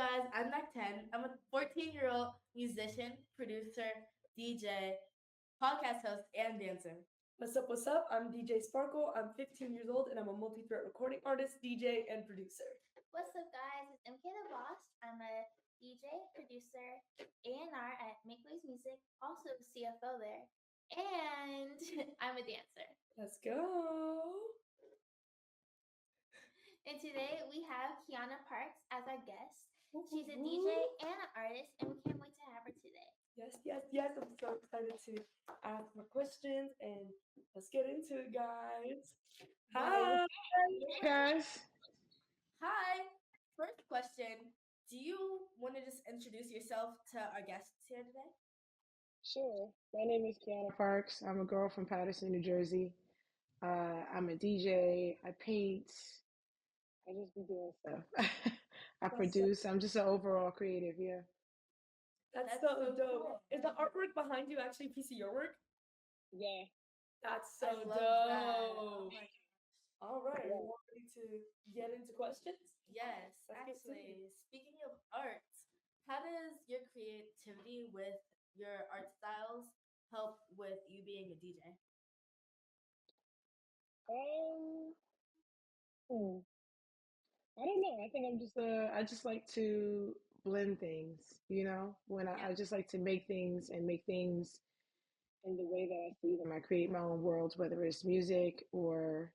guys? I'm Nak10. I'm a 14-year-old musician, producer, DJ, podcast host, and dancer. What's up? What's up? I'm DJ Sparkle. I'm 15 years old and I'm a multi-threat recording artist, DJ, and producer. What's up, guys? It's MK the Boss. I'm a DJ, producer, A&R at Make Waves Music, also CFO there, and I'm a dancer. Let's go. And today we have Quiana Parks as our guest. She's a DJ and an artist, and we can't wait to have her today. Yes. I'm so excited to ask my questions and let's get into it, guys. Hi. Hey guys. Hi. First question. Do you want to just introduce yourself to our guests here today? Sure. My name is Quiana Parks. I'm a girl from Paterson, New Jersey. I'm a DJ. I paint. I just be doing stuff. I produce. I'm just an overall creative. Yeah. That's so dope. Cool. Is the artwork behind you actually a piece of your work? Yeah. That's so dope. Oh All right. Yeah. Are you ready to get into questions? Yes. Actually, speaking of art, how does your creativity with your art styles help with you being a DJ? I don't know. I think I just like to blend things, when I just like to make things in the way that I see them. I create my own worlds, whether it's music or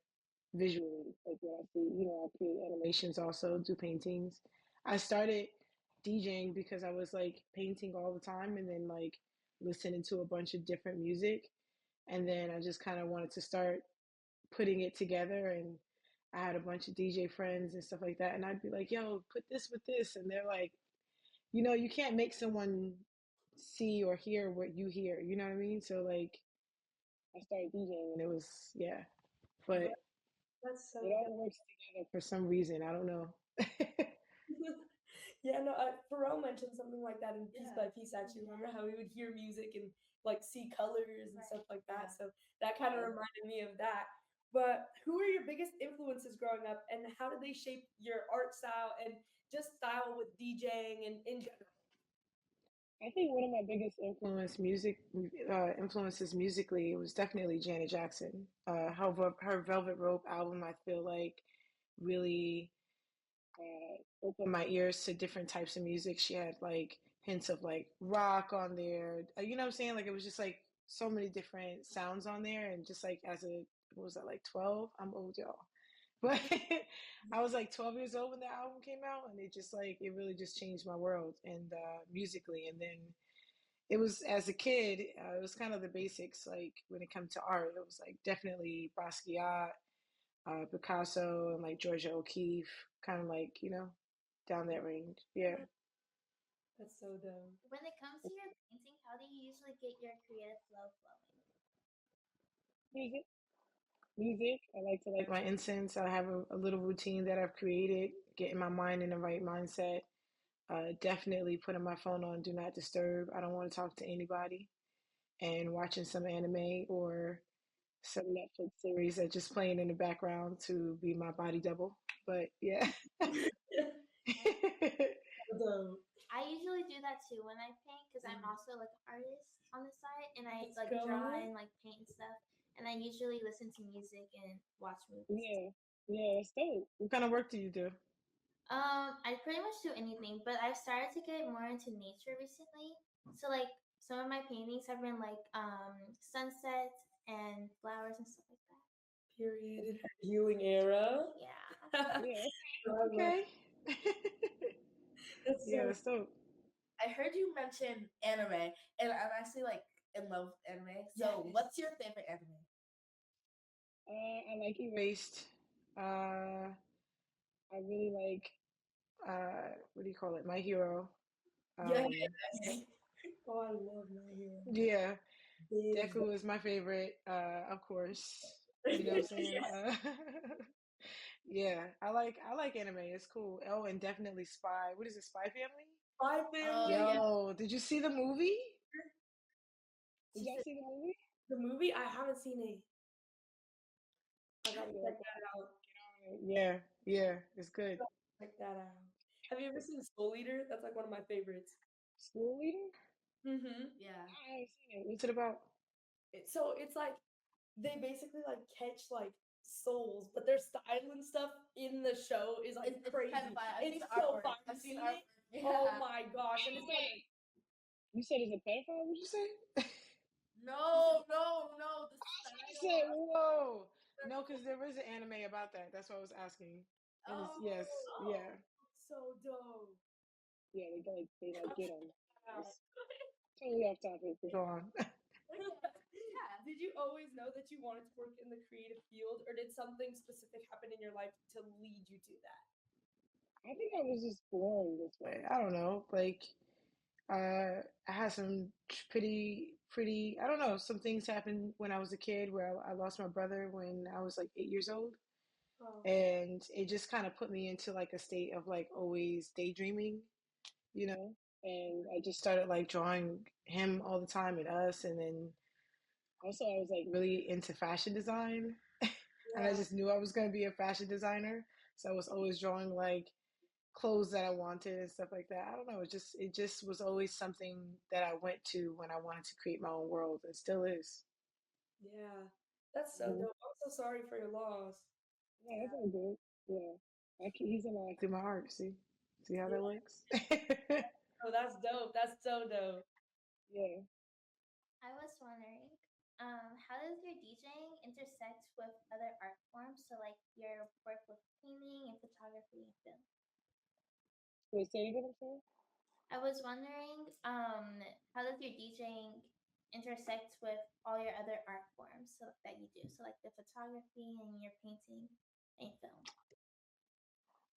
visually, like what I see. I create animations also, do paintings. I started DJing because I was like painting all the time and then like listening to a bunch of different music. And then I just kind of wanted to start putting it together, and I had a bunch of DJ friends and stuff like that. And I'd be like, yo, put this with this. And they're like, you can't make someone see or hear what you hear. You know what I mean? So like I started DJing and it was, yeah. But that's so it all works together for some reason. I don't know. Yeah, no, Pharrell mentioned something like that in Piece by Piece, actually. Remember how we would hear music and like see colors and stuff like that? So that kind of reminded me of that. But who are your biggest influences growing up and how did they shape your art style and just style with DJing and in general? I think one of my biggest influences musically was definitely Janet Jackson. Her Velvet Rope album, I feel like, really opened my ears to different types of music. She had like hints of like rock on there. You know what I'm saying? Like it was just like so many different sounds on there, and just like what was that, like 12? I'm old, y'all. But I was like 12 years old when the album came out, and it really just changed my world and musically. And then it was, as a kid, it was kind of the basics. Like when it comes to art, it was like definitely Basquiat, Picasso, and like Georgia O'Keeffe, kind of like, down that range. Yeah. That's so dope. When it comes to your painting, how do you usually get your creative flow flowing? Music. I like to light my incense. I have a little routine that I've created, getting my mind in the right mindset. Definitely putting my phone on do not disturb. I don't want to talk to anybody, and watching some anime or some Netflix series that just playing in the background to be my body double. But yeah. I usually do that too when I paint because I'm also like an artist on the side, and I like draw and like paint and stuff. And I usually listen to music and watch movies. Yeah, it's dope. What kind of work do you do? I pretty much do anything, but I've started to get more into nature recently. So like some of my paintings have been like sunsets and flowers and stuff like that. Period. Healing era. Yeah. Okay. That's dope. I heard you mention anime, and I'm actually like in love with anime. So, what's your favorite anime? I like Erased. I really like what do you call it? My Hero. Yeah. Oh, I love My Hero. Yeah. Deku is my favorite, of course. You know what I'm saying? Yeah, I like anime. It's cool. Oh, and definitely Spy. What is it? Spy Family? Spy Family. Yo, did you see the movie? Did y'all see the movie? The movie? I haven't seen it. I gotta check that out. Yeah, it's good. Check that out. Have you ever seen Soul Eater? That's like one of my favorites. School leader? Mm-hmm. Yeah. I haven't seen it. What's it about? So it's like they basically like catch like souls, but their style and stuff in the show is like It's crazy. kind of fire. I've It's seen so artwork. fire. I've You seen seen artwork. it? Yeah. Oh my gosh! And it's like Wait, you said it's a pedophile? What'd you say? No, no, no. The I style. said, whoa. No, because there is an anime about that. That's what I was asking. And it's, yes, Oh. yeah. so dope. Yeah, they like get them. Wow. Totally off topic. Go on. Yeah. Did you always know that you wanted to work in the creative field, or did something specific happen in your life to lead you to that? I think I was just born this way. I don't know. Like, I had some pretty, I don't know, some things happened when I was a kid where I lost my brother when I was like 8 years old. Oh, And it just kind of put me into like a state of like always daydreaming, you know? And I just started like drawing him all the time and us. And then also I was like really into fashion design. And I yeah. just knew I was going to be a fashion designer. So I was always drawing like clothes that I wanted and stuff like that. I don't know. It just was always something that I went to when I wanted to create my own world, and still is. Yeah. That's so Mhm. dope. I'm so sorry for your loss. Yeah, that's all good. Yeah, he's alive through my art. See how Yeah. that works. Oh, that's dope. That's so dope. Yeah. I was wondering, how does your DJing intersect with other art forms? So, like your work with painting and photography and film. Wait, say it again. I'm sorry. I was wondering, how does your DJing intersect with all your other art forms that you do? So, like the photography and your painting and film.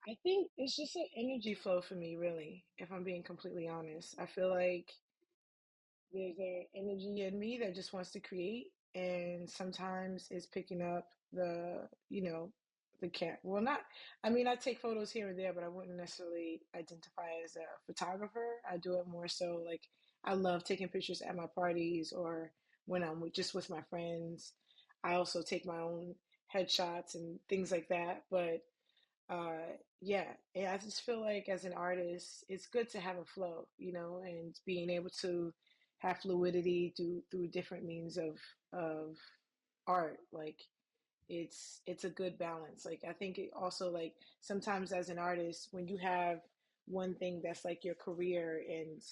I think it's just an energy flow for me, really. If I'm being completely honest, I feel like there's an energy in me that just wants to create, and sometimes it's picking up the cat well, not, I mean, I take photos here and there, but I wouldn't necessarily identify as a photographer. I do it more so like I love taking pictures at my parties or when I'm just with my friends. I also take my own headshots and things like that, but yeah, I just feel like as an artist, it's good to have a flow, and being able to have fluidity through different means of art. Like it's a good balance. Like I think it also, like, sometimes as an artist, when you have one thing that's like your career, and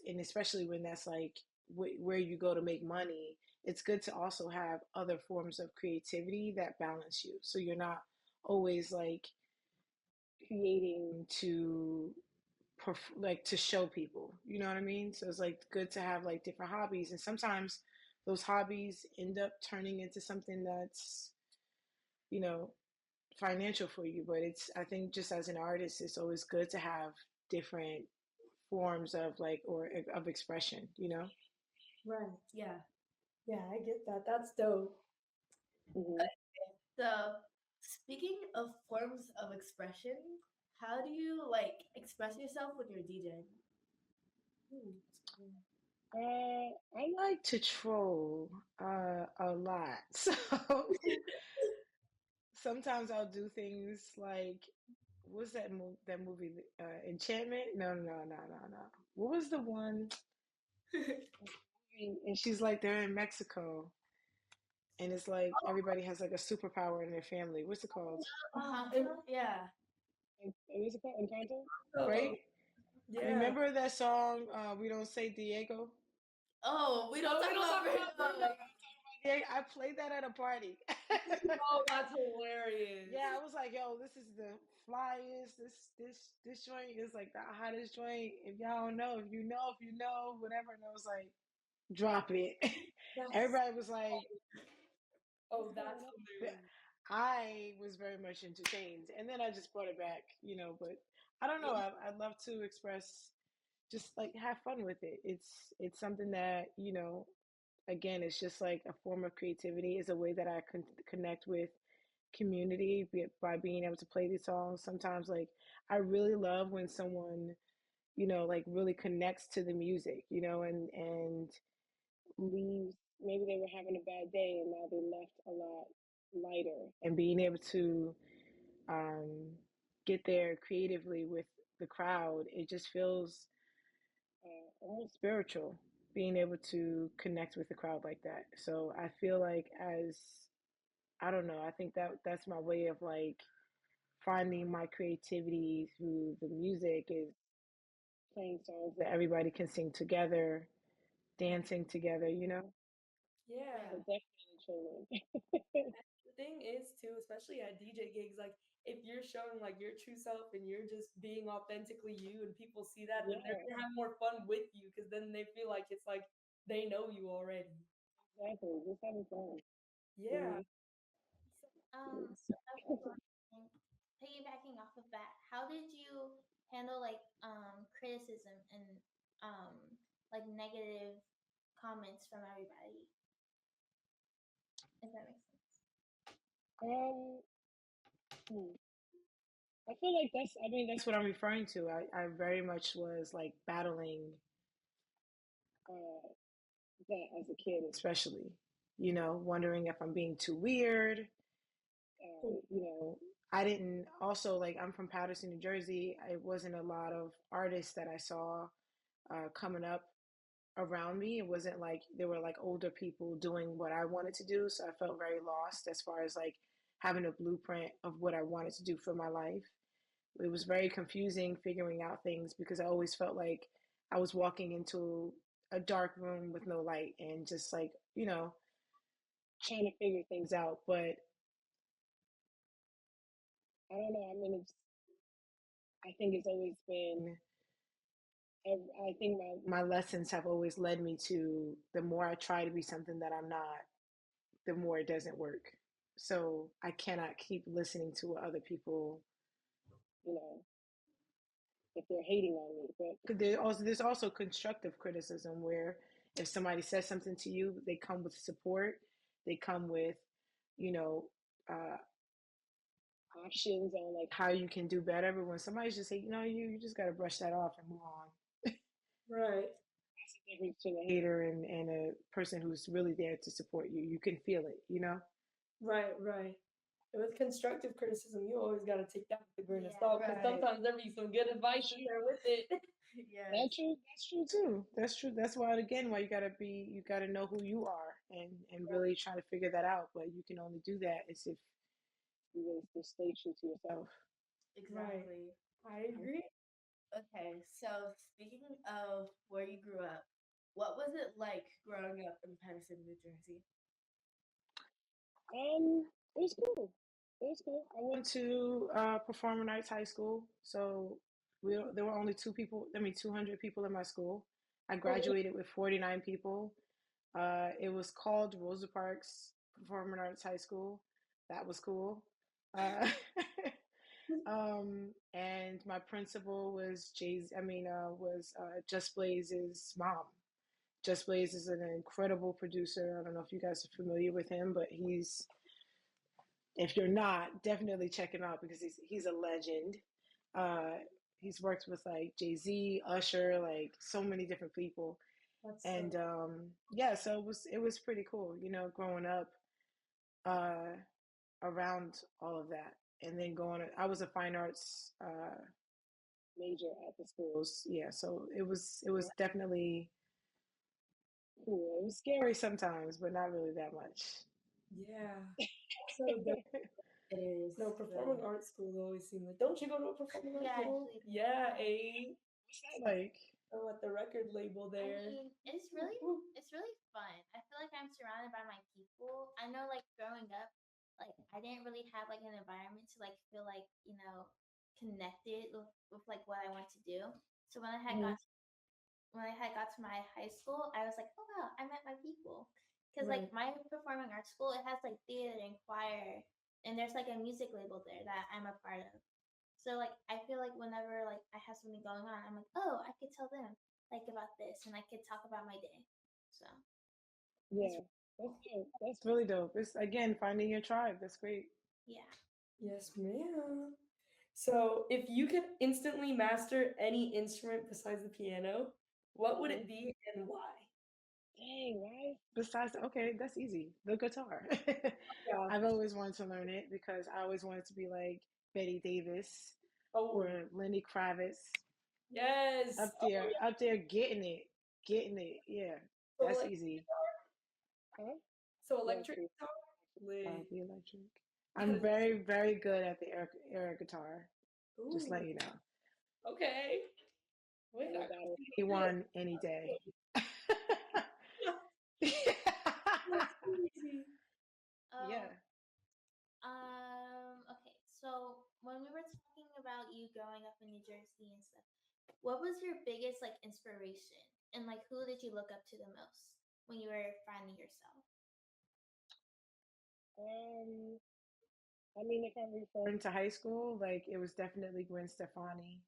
and especially when that's like where you go to make money, it's good to also have other forms of creativity that balance you, so you're not always like creating like to show people, you know what I mean? So it's like good to have like different hobbies, and sometimes those hobbies end up turning into something that's, you know, financial for you. But it's, I think, just as an artist, it's always good to have different forms of like or of expression. Right. Yeah. Yeah, I get that. That's dope. Hmm. So, speaking of forms of expression, how do you like express yourself when you're DJing? I like to troll a lot. So sometimes I'll do things like, what's that movie, Enchantment? No, no, no, no, no. What was the one? And she's like, they're in Mexico, and it's like everybody has like a superpower in their family. What's it called? Yeah. What's it called? Encanto, Oh, right? yeah. Remember that song? We don't say Diego. Oh, we don't Oh, we talk don't about talk about Bruno. Bruno. Yeah, I played that at a party. Oh, that's hilarious. Yeah, I was like, yo, this is the flyest. This joint is like the hottest joint. If y'all don't know, if you know, whatever. And I was like, drop it. That's Everybody was like, what's oh, going that's on? hilarious. I was very much entertained, and then I just brought it back. But I don't know. I'd love to express, just like have fun with it. It's something that, again, it's just like a form of creativity. Is a way that I can connect with community by being able to play these songs. Sometimes, like, I really love when someone, like really connects to the music, and leaves. Maybe they were having a bad day and now they left a lot lighter, and being able to um, get there creatively with the crowd, it just feels almost spiritual being able to connect with the crowd like that. So I feel like as I don't know, I think that that's my way of like finding my creativity through the music is playing songs that everybody can sing together, dancing together, you know? Yeah. So Yeah. definitely children. The thing is too, especially at DJ gigs, like if you're showing like your true self and you're just being authentically you and people see that, then they're Yeah, gonna have more fun with you because then they feel like it's like they know you already. exactly. Just having fun. Yeah. Mhm. So I was wondering, piggybacking off of that, how did you handle like criticism and um like negative comments from everybody? If that makes sense. Um, hmm. I feel like that's, I mean, that's what I'm referring to. I very much was like battling uh, that as a kid, especially, you know, wondering if I'm being too weird. You know, I didn't also like, I'm from Paterson, New Jersey. It wasn't a lot of artists that I saw coming up around me. It wasn't like there were like older people doing what I wanted to do. So I felt very lost as far as like having a blueprint of what I wanted to do for my life. It was very confusing figuring out things because I always felt like I was walking into a dark room with no light and just like, you know, trying to figure things out. But I don't know. I mean, I think it's always been, I think my lessons have always led me to the more I try to be something that I'm not, the more it doesn't work. So I cannot keep listening to what other people, you know, if they're hating on me. But there's also constructive criticism where if somebody says something to you, they come with support, they come with, you know, uh, options on like how you can do better. But when somebody's just saying, you know, you just got to brush that off and move on. Right. That's the difference between a hater and a person who's really there to support you. You can feel it, you know? Right. Right. And with constructive criticism, you always got to take that with a grain of Yeah. salt because Right. sometimes there be some good advice in there with it. Yes. That's true too. That's true. That's why again why you gotta know who you are and really try to figure that out. But you can only do that is if you really just stay true to yourself. Right. Exactly. I agree. Okay, so speaking of where you grew up, what was it like growing up in Patterson, New Jersey? It was cool. It was cool. I went to Performing Arts High School, so there were only 200 people in my school. I Oh, graduated with 49 people. It was called Rosa Parks Performing Arts High School. That was cool. Uh, and my principal was Just Blaze's mom. Just Blaze is an incredible producer. I don't know if you guys are familiar with him, but if you're not, definitely check him out because he's a legend. Uh, he's worked with like Jay-Z, Usher, like so many different people. that's so. And yeah, so it was pretty cool, you know, growing up uh, around all of that, and then I was a fine arts major at the schools. Yeah, so it was definitely cool. It was scary sometimes, but not really that much. Yeah. So dope. It is. No, performing arts schools always seem like. Don't you go to a performing Yeah, arts I school? actually did. Yeah, a What's that like? oh at the record label I there. mean, it's really fun. I feel like I'm surrounded by my people. I know like growing up, like I didn't really have like an environment to like feel like, connected with like what I want to do. So Mhm. when I had got to my high school, I was like, oh wow, I met my people. Because like Right. my performing arts school, it has like theater and choir, and there's like a music label there that I'm a part of. So like I feel like whenever like I have something going on, I'm like, oh, I could tell them like about this, and I could talk about my day. So it's Yeah, that's dope. That's really dope. It's again finding your tribe. That's great. yeah. Yes, ma'am. So, if you could instantly master any instrument besides the piano, what would Mhm. it be and why? Dang, right? Besides, okay, that's easy. The guitar. Yeah. I've always wanted to learn it because I always wanted to be like Betty Davis. Oh, or Lenny Kravitz. yes. Oh, yeah. Up there getting it. Yeah, So, that's like, easy. Huh? so Yes, electric guitar? Lit. the electric. That I'm is very, very good at the air guitar. Just ooh, let you know. okay. Wait, I will I battle can see anyone any day. it. That's crazy. Oh, Yeah. okay. So when we were talking about you growing up in New Jersey and stuff, what was your biggest like inspiration, and like who did you look up to the most when you were finding yourself? Um, I mean, if I'm referring to high school, like it was definitely Gwen Stefani.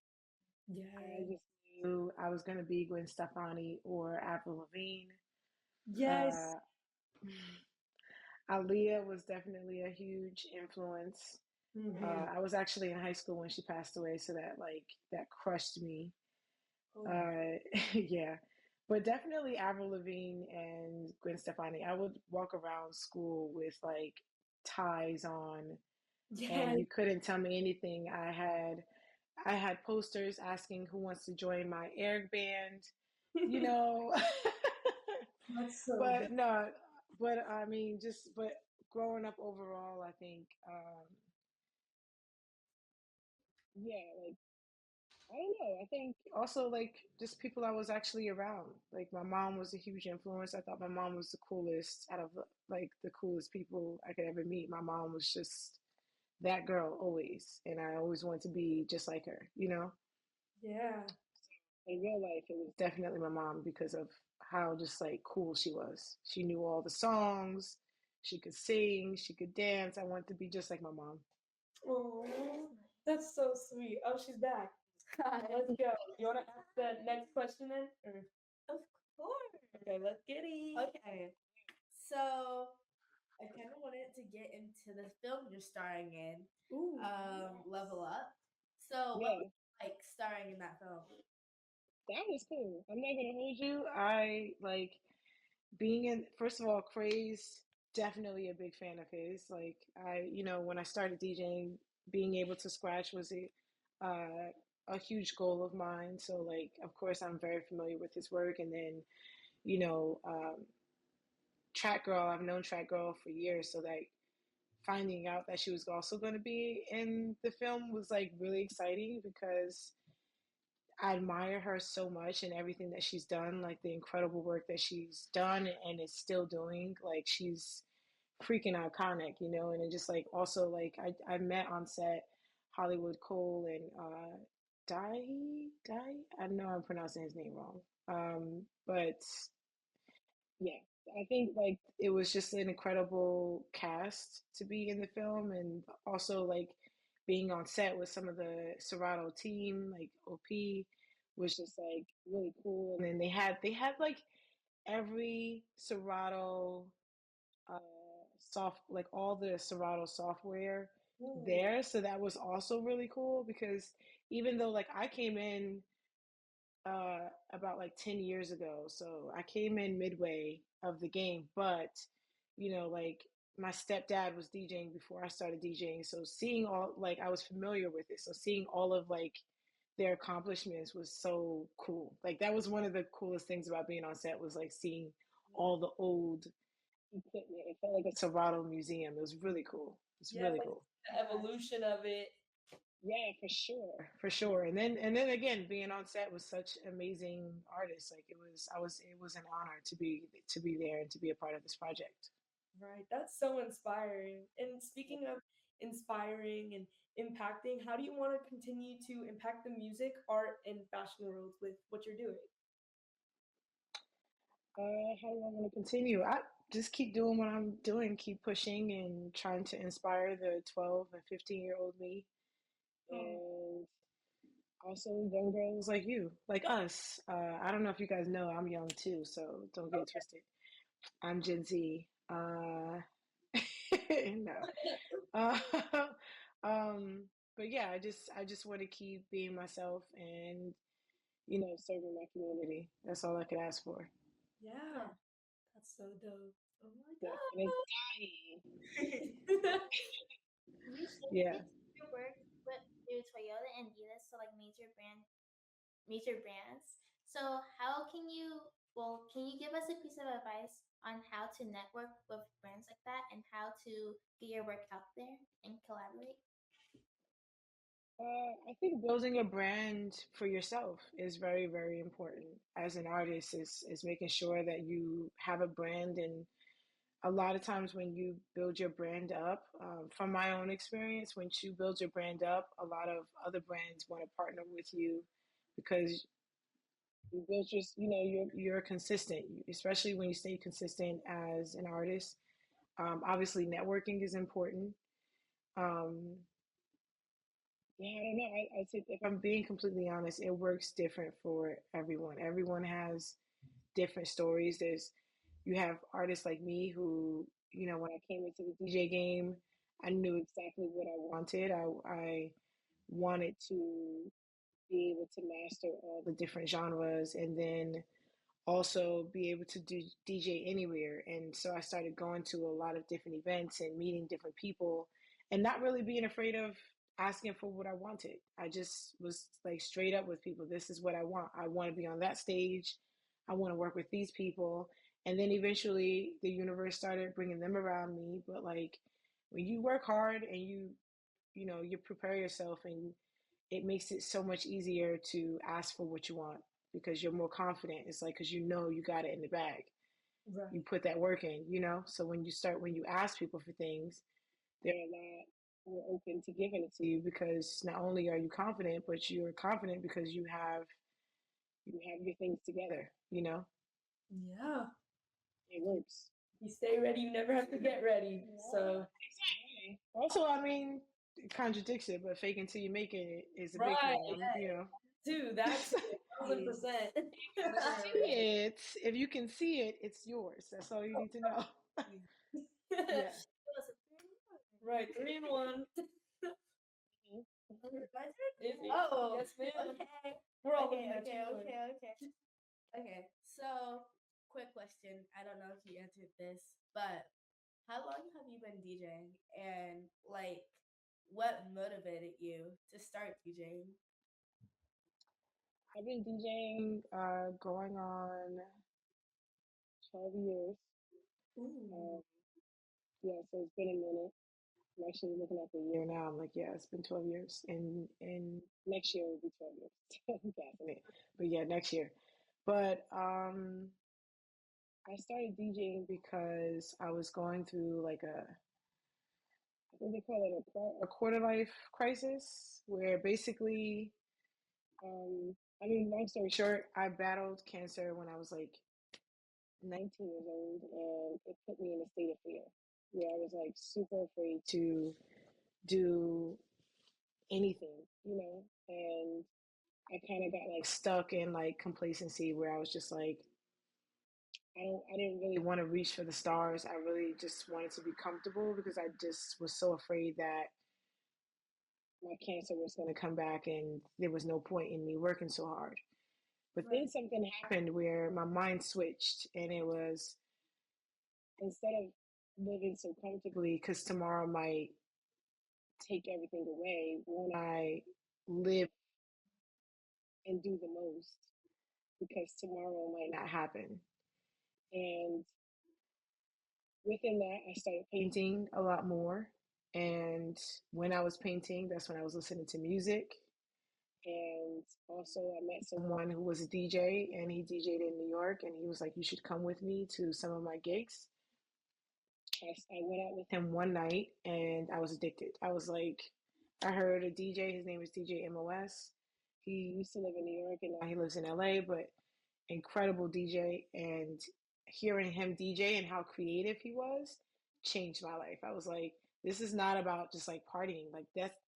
I Yeah. just knew I was gonna be Gwen Stefani or Avril Lavigne. Yes. Uh, Aaliyah was definitely a huge influence. Mm-hmm. I was actually in high school when she passed away, so that crushed me. Oh. Uh, yeah, but definitely Avril Lavigne and Gwen Stefani. I would walk around school with like ties on, and Yes. you couldn't tell me anything. I had posters asking who wants to join my air band, you know. That's so good. But no, but I mean, but growing up overall, I think, yeah, like I don't know. I think also like just people I was actually around. Like my mom was a huge influence. I thought my mom was the coolest out of like the coolest people I could ever meet. My mom was just that girl always, and I always wanted to be just like her, you know? Yeah. In real life, it was definitely my mom because of how just like cool she was. She knew all the songs, she could sing, she could dance. I wanted to be just like my mom. Oh, that's so sweet. Oh, she's back. Let's go. You want to ask the next question then? Or... Of course. Okay, let's get it. Okay. So I kind of wanted to get into the film you're starring in, Ooh. Level Up. So what was Yeah, it like starring in that film? that was cool. I'm not gonna hold you. I like being in, first of all, Craze, definitely a big fan of his. Like when I started DJing, being able to scratch was a huge goal of mine. So like, of course, I'm very familiar with his work. And then, you know, Track Girl, I've known Track Girl for years. So like finding out that she was also going to be in the film was like really exciting because I admire her so much and everything that she's done, like the incredible work that she's done and is still doing. Like she's freaking iconic, you know, and it just like also like I met on set Hollywood Cole and I know I'm pronouncing his name wrong. But yeah, I think like it was just an incredible cast to be in the film, and also like being on set with some of the Serato team, like OP, was just like really cool. And then they had like every Serato uh like all the Serato software Ooh. there, so that was also really cool because even though like I came in about like 10 years ago. So I came in midway of the game, but like my stepdad was DJing before I started DJing. So seeing all like I was familiar with it. So seeing all of like their accomplishments was so cool. Like that was one of the coolest things about being on set was like seeing all the old equipment. It felt like a Serato museum. It was really cool. It's Yeah, it's really like cool. the evolution of it. Yeah, for sure. For sure. And then again, being on set with such amazing artists, like it was an honor to be there and to be a part of this project. Right. That's so inspiring. And speaking of inspiring and impacting, how do you want to continue to impact the music, art, and fashion worlds with what you're doing? How do I want to continue? I just keep doing what I'm doing, keep pushing and trying to inspire the 12 and 15-year-old me Oh, and also young girls like you, like us. I don't know if you guys know I'm young too, so don't get it okay. twisted. I'm Gen Z. No. Uh, um, but yeah, I just want to keep being myself and serving my community. That's all I could ask for. Yeah. Yeah. That's so dope. Oh my Definitely. You should Yeah. mix your work with your Toyota and also like major brands. So how can you can you give us a piece of advice on how to network with brands like that and how to get your work out there and collaborate? I think building a brand for yourself is very, very important as an artist, is making sure that you have a brand. And a lot of times when you build your brand up, from my own experience, once you build your brand up, a lot of other brands want to partner with you because you build just, you're consistent, especially when you stay consistent as an artist. Obviously, networking is important. Um, Yeah, I don't know. I think if I'm being completely honest, it works different for everyone. Everyone has different stories. You have artists like me who, when I came into the DJ game, I knew exactly what I wanted. I wanted to be able to master all the different genres and then also be able to do DJ anywhere. And so I started going to a lot of different events and meeting different people and not really being afraid of asking for what I wanted. I just was like straight up with people. This is what I want. I want to be on that stage. I want to work with these people. And then eventually the universe started bringing them around me. But like when you work hard and you prepare yourself, and it makes it so much easier to ask for what you want because you're more confident. It's like because you got it in the bag. Right. You put that work in. So when you ask people for things, they're a lot more open to giving it to you because not only are you confident, but you're confident because you have your things together. Yeah. It works. You stay ready, you never have to get ready. So Exactly. Also, I mean, it contradicts it, but fake until you make it is a big right, thing. dude, that's 1,000%. See it. If you can see it, it's yours. That's all you need to know. Yeah. Right, 3 in 1. My turn? If you- Oh, yes, ma'am. okay. We're all Okay, looking at okay, you. okay. Okay, so quick question. I don't know if you answered this, but how long have you been DJing? And like, what motivated you to start DJing? I've been DJing going on 12 years. Ooh. Um, yeah, so it's been a minute. I'm actually looking at the year now. I'm like, yeah, it's been 12 years. And next year will be 12 years. I'm guessing it. But yeah, next year. But I started DJing because I was going through like I think they call it a quarter life crisis, where basically, long story short, I battled cancer when I was like 19 years old, and it put me in a state of fear where I was like super afraid to do anything. And I kind of got like stuck in like complacency where I was just like, I didn't really want to reach for the stars. I really just wanted to be comfortable because I just was so afraid that my cancer was going to come back and there was no point in me working so hard. But then something happened where my mind switched, and it was instead of living so comfortably because tomorrow might take everything away, when I live and do the most because tomorrow might not happen. And within that, I started painting a lot more. And when I was painting, that's when I was listening to music. And also, I met someone who was a DJ, and he DJ'd in New York. And he was like, "You should come with me to some of my gigs." I went out with him one night, and I was addicted. I was like, I heard a DJ, his name is DJ MOS. He used to live in New York, and now he lives in LA, but incredible DJ. And hearing him DJ and how creative he was changed my life. I was like, this is not about just like partying. Like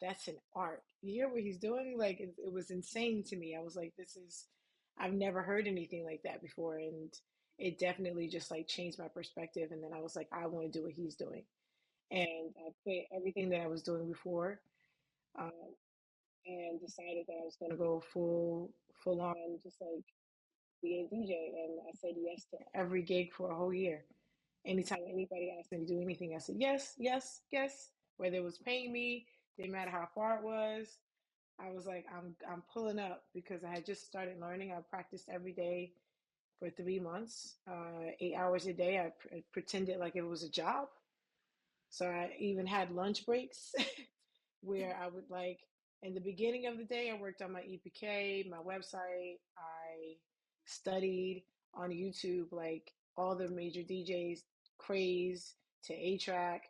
that's an art. You hear what he's doing? Like it was insane to me. I was like, I've never heard anything like that before. And it definitely just like changed my perspective. And then I was like, I want to do what he's doing. And I quit everything that I was doing before, um, and decided that I was going to go full on, just like be a DJ. And I said yes to every gig for a whole year. Anytime anybody asked me to do anything, I said yes, yes, yes. Whether it was paying me, didn't matter how far it was. I was like, I'm pulling up because I had just started learning. I practiced every day for 3 months, 8 hours a day. I pretended like it was a job. So I even had lunch breaks where I would like in the beginning of the day, I worked on my EPK, my website. I studied on YouTube like all the major DJs, Craze to A-Track,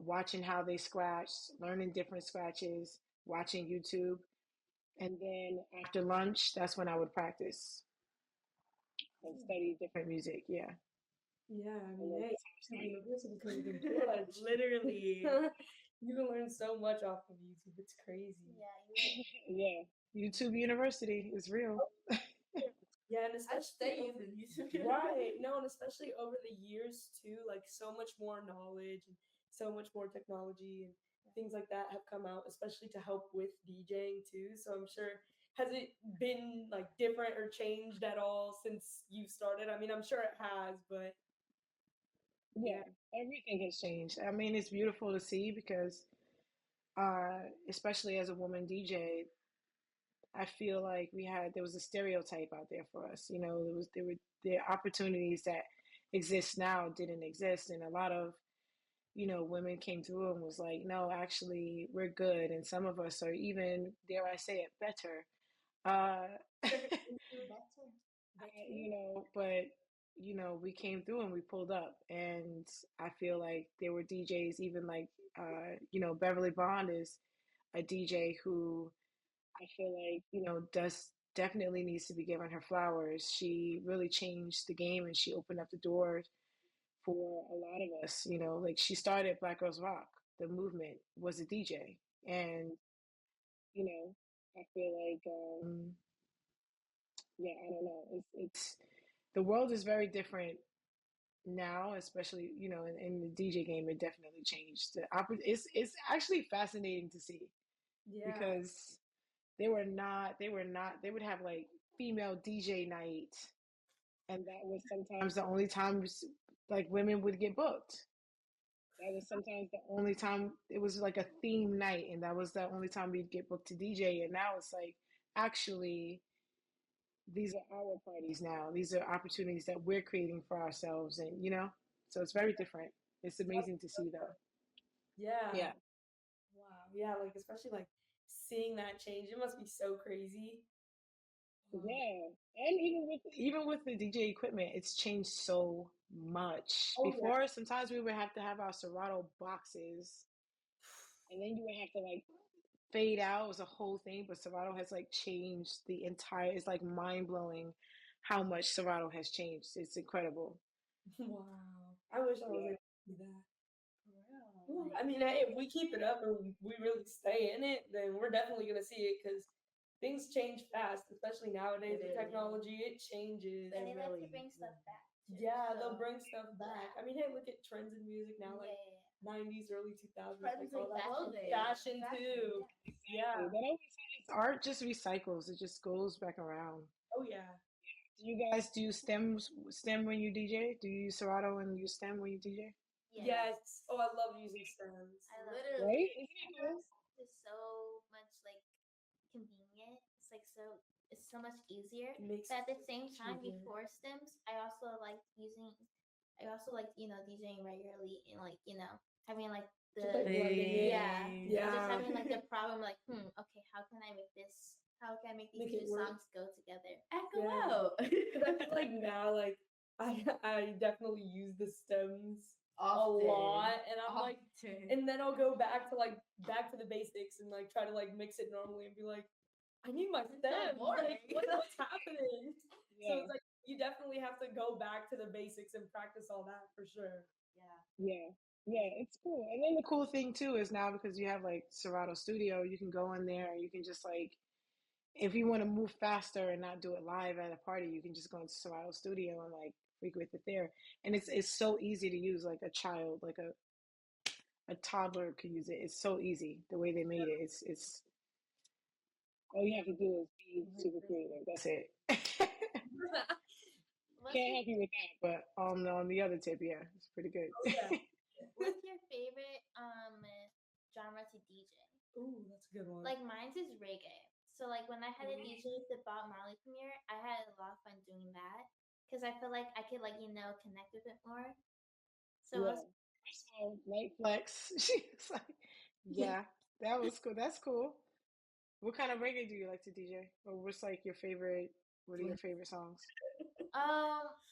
watching how they scratch, learning different scratches, watching YouTube. And then after lunch, that's when I would practice and study different music. Yeah. Yeah, I And mean, then hey, that's how I started. University could have been clutch. Literally. You can learn so much off of YouTube. It's crazy. Yeah. YouTube University is real. Yeah, and I especially stay over, using YouTube. right. No, and especially over the years too, like so much more knowledge and so much more technology and things like that have come out, especially to help with DJing too. So I'm sure, has it been like different or changed at all since you started? I mean, I'm sure it has, but Yeah, yeah. everything has changed. I mean, it's beautiful to see because, especially as a woman DJ, I feel like there was a stereotype out there for us. You know, there were opportunities that exist now didn't exist, and a lot of women came through and was like, no, actually, we're good, and some of us are even, dare I say it, better. Uh, but we came through and we pulled up, and I feel like there were DJs, even like Beverly Bond is a DJ who I feel like does definitely needs to be given her flowers. She really changed the game, and she opened up the doors for a lot of us. Like she started Black Girls Rock. The movement was a DJ, and I feel like yeah, I don't know. It's the world is very different now, especially in the DJ game. It definitely changed. It's actually fascinating to see Yeah. because they would have like female DJ night, and that was sometimes the only times like women would get booked. That was sometimes the only time it was like a theme night, and that was the only time we'd get booked to DJ. And now it's like actually these are our parties now. These are opportunities that we're creating for ourselves, and so it's very different. It's amazing to see though. Yeah. Yeah. Wow. Yeah, like especially like seeing that change, it must be so crazy. Yeah, and even with the DJ equipment, it's changed so much. Oh yeah. Before, sometimes we would have to have our Serato boxes, and then you would have to like fade out. It was a whole thing, but Serato has like changed the entire. It's like mind blowing how much Serato has changed. It's incredible. Wow. I wish I was Yeah. able to do that. Well, I mean, hey, if we keep it up and we really stay in it, then we're definitely gonna see it because things change fast, especially nowadays with technology. It changes. And they like to bring stuff back. Yeah, they'll bring stuff back. I mean, hey, look at trends in music now, like Yeah. 90s, early 2000s, Trends like all in that clothing. fashion too. Yeah. That always art just recycles. It just goes back around. Oh yeah. Do you guys do stem when you DJ? Do you use Serato and use stem when you DJ? Yes. Oh, I love using stems. I love Literally. Right? Isn't it cool? It's so much like convenient. It's so much easier. It makes But at the same it time, easier. before stems, I also like DJing regularly and like having like Just like blending it. yeah, Yeah. just having like the problem like okay, how can I make this? How can I make these Make it two work. songs go together? Echo Yeah. out. Because I feel like now, like I definitely use the stems a Often. lot, and I'm like, Often. and then I'll go back to the basics and like try to like mix it normally and be like, I need my stems. boring. Like, what's happening? So Yeah. it's like you definitely have to go back to the basics and practice all that for sure. Yeah. Yeah, it's cool. And then the cool thing too is now because you have like Serato Studio, you can go in there and you can just like if you want to move faster and not do it live at a party, you can just go into Serato Studio and like frequent it there. And it's so easy to use, like a child, like a toddler could use it. It's so easy the way they made it. It's all you have to do is be super creative. That's it. Can't help you with that, but on the other tip, yeah, it's pretty good. Oh, yeah. What's your favorite genre to to DJ. Ooh, that's a good one. Like mine's is reggae. So like when I had a DJ at the Bob Marley premiere, I had a lot of fun doing that because I feel like I could like connect with it more. So Yeah. Light flex. She's like, yeah, that was cool. That's cool. What kind of reggae do you like to DJ? Or what's like your favorite? What are your favorite songs?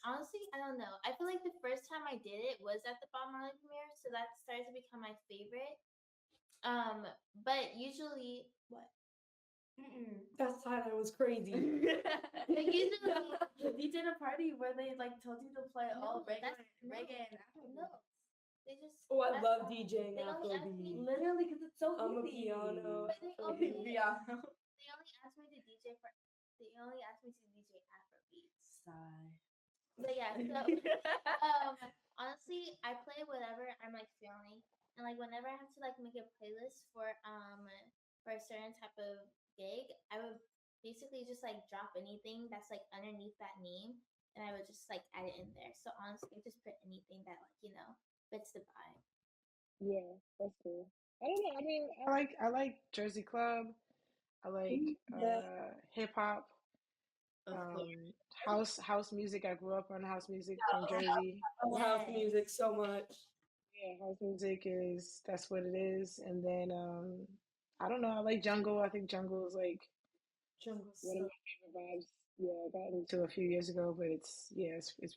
Honestly, I don't know. I feel like the first time I did it was at the Bob Marley premiere, so that started to become my favorite. But usually, what? That side was crazy. Like usually, you did a party where they like told you to play all reggae and no, Afrobeat. they just. Oh, I that's love all. DJing They only asked me. Afrobeat. Literally, because it's so I'm a easy. piano. But they only Piano. asked me to DJ for. They only asked me to DJ Afrobeat. Sigh. But yeah, so honestly, I play whatever I'm like feeling, and like whenever I have to like make a playlist for a certain type of gig, I would basically just like drop anything that's like underneath that name, and I would just like add it in there. So honestly, just put anything that like fits the vibe. Yeah, that's cool. I don't know. I mean, I like Jersey Club. I like Yeah. hip hop, Of course. house music. I grew up on house music from Jersey. I love house music so much. Yeah, house music is that's what it is. And then I don't know. I like jungle. I think jungle is like Jungle's one of so my favorite vibes. Yeah, I got into a few years ago, but it's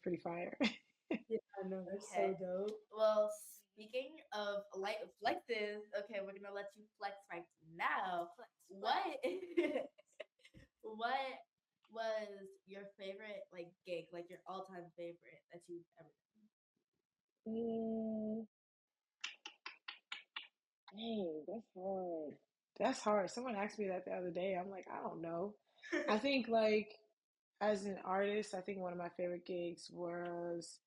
pretty fire. yeah, I know they're Okay. so dope. Well, speaking of light flexes, okay, we're gonna let you flex right now. What what was your favorite like gig, like your all-time favorite that you've ever Mm, dang, that's hard. That's hard. Someone asked me that the other day. I'm like, I don't know. I done? think like as an artist, I think one of my favorite gigs was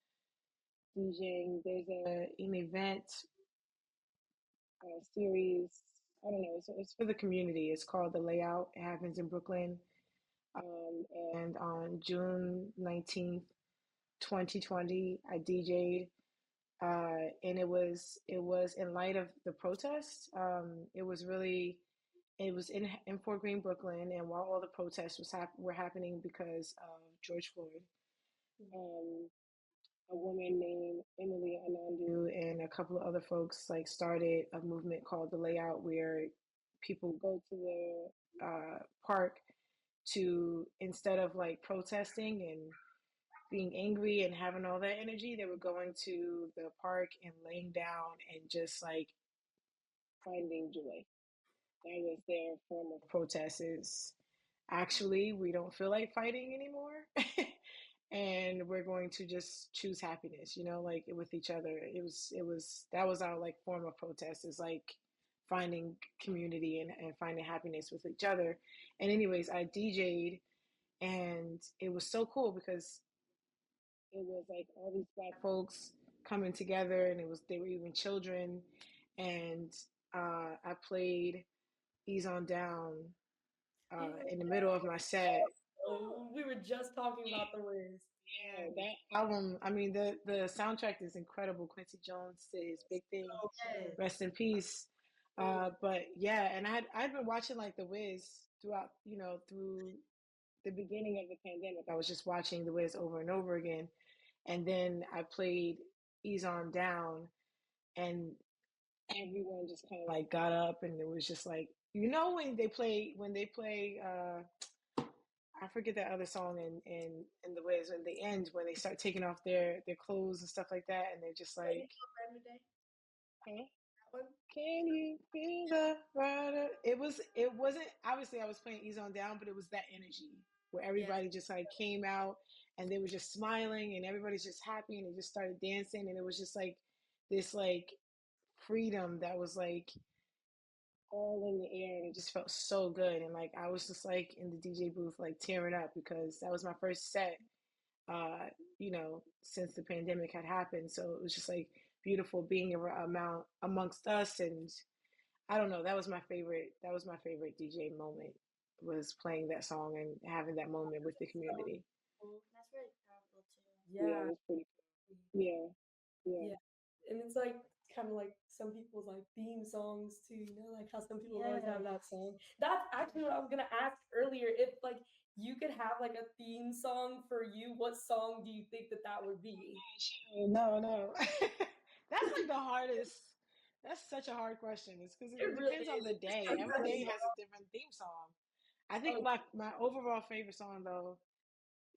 DJing. There's an event series. I don't know. It's for the community. It's called The Layout. It happens in Brooklyn. And on June 19th, 2020, I DJ'd, and it was in light of the protests. It was in Fort Greene, Brooklyn, and while all the protests were happening because of George Floyd, um, a woman named Emily Anandu and a couple of other folks like started a movement called The Layout, where people go to the park to, instead of like protesting and being angry and having all that energy, they were going to the park and laying down and just like finding joy. That was their form of protest. Is actually, we don't feel like fighting anymore. And we're going to just choose happiness, like with each other. That was our like form of protest, is like finding community and finding happiness with each other. And anyways, I DJ'd, and it was so cool because it was like all these black folks coming together, and they were even children. And I played Ease on Down in the middle of my set. We were just talking about the Wiz. Yeah, that album. I mean, the soundtrack is incredible. Quincy Jones did his big thing. Rest in peace. But yeah, and I'd been watching like The Wiz throughout, through the beginning of the pandemic. I was just watching The Wiz over and over again, and then I played Ease on Down, and everyone just kind of like got up, and it was just like, when they play I forget that other song in The Wiz, when they end, when they start taking off their clothes and stuff like that, and they're just like, huh? Can you feel the rider? It wasn't, obviously I was playing Ease on Down, but it was that energy where everybody just like came out, and they were just smiling, and everybody's just happy, and they just started dancing, and it was just like this like freedom that was like all in the air, and it just felt so good. And like I was just like in the DJ booth like tearing up, because that was my first set since the pandemic had happened. So it was just like beautiful being amongst us. And I don't know, that was my favorite DJ moment, was playing that song and having that moment with the community. That's really powerful too. Yeah, Yeah. it was pretty cool. Yeah, yeah. Yeah. And it's like kind of like some people's like theme songs too, you know, like how some people always have that song. That's actually what I was gonna ask earlier. If like you could have like a theme song for you, what song do you think that would be? No, no. That's like the hardest. That's such a hard question. It's because It it really depends on is. the day. Every day has a different theme song. I think Oh, my overall favorite song though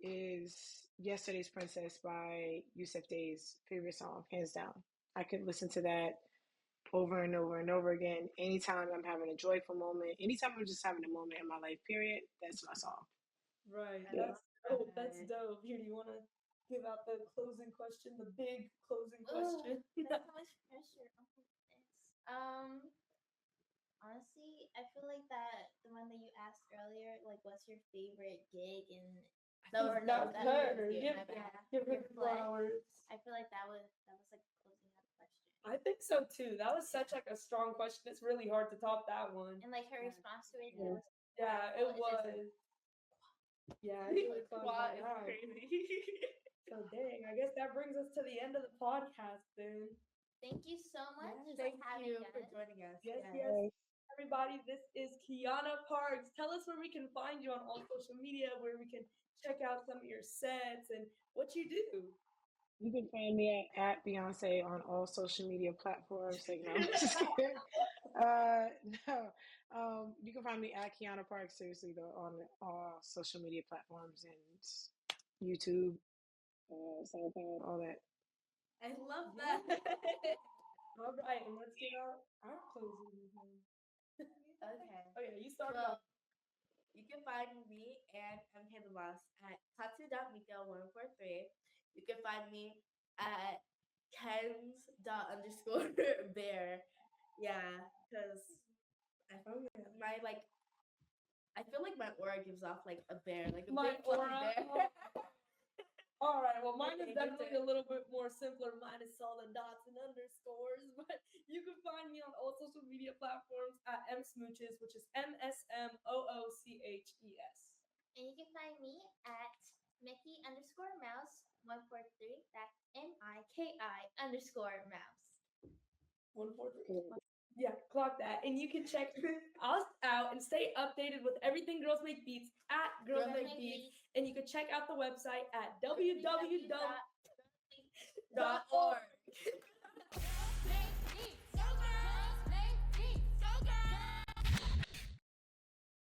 is Yesterday's Princess by Yusuf Day's favorite song, hands down. I could listen to that over and over and over again. Anytime I'm having a joyful moment, anytime I'm just having a moment in my life, period, that's my song. right. I Yeah. love Dope. That's that. dope. Here, do you want to give out the closing question, the big closing Ugh, question? that's so much pressure. Oh my goodness. Honestly, I feel like that the one that you asked earlier, like, what's your favorite gig in No, or That no, was that her. was you. Give, My bad. give her Your the flesh. flowers. I feel like that was like closing out question. I think so too. That was such like a strong question. It's really hard to top that one. And like her Yeah. response to it, Yeah. was Yeah, it was. Yeah, it was fun. Quad is Wow. crazy. So dang, I guess that brings us to the end of the podcast then. Thank you so much for Thank having you us. for joining us. Yes, Yes. yes. Everybody, this is Quiana Parks. Tell us where we can find you on all social media, where we can check out some of your sets and what you do. You can find me at Beyonce on all social media platforms. Like, no, I'm just kidding. No, you can find me at Quiana Parks, seriously, though, on all social media platforms and YouTube, SoundCloud, all that. I love that. All right, and let's get our closing then. Okay. Okay, you start Well, off. you can find me and MK the Boss at katsu.miko143. You can find me at kens.underscore bear. Yeah, because I my like I feel like my aura gives off like a bear, like a My big fluffy aura. bear. All right, well, mine is Okay, your definitely turn. a little bit more simpler. Mine is all the dots and underscores, but you can find me on all social media platforms at msmooches, which is MSMOOCHES. And you can find me at Mickey underscore mouse 143. That's MIKI underscore mouse. 143. Yeah, clock that. And you can check us out and stay updated with everything Girls Make Beats at Girls Girls Make Make Beats. And you can check out the website at .org. www.org.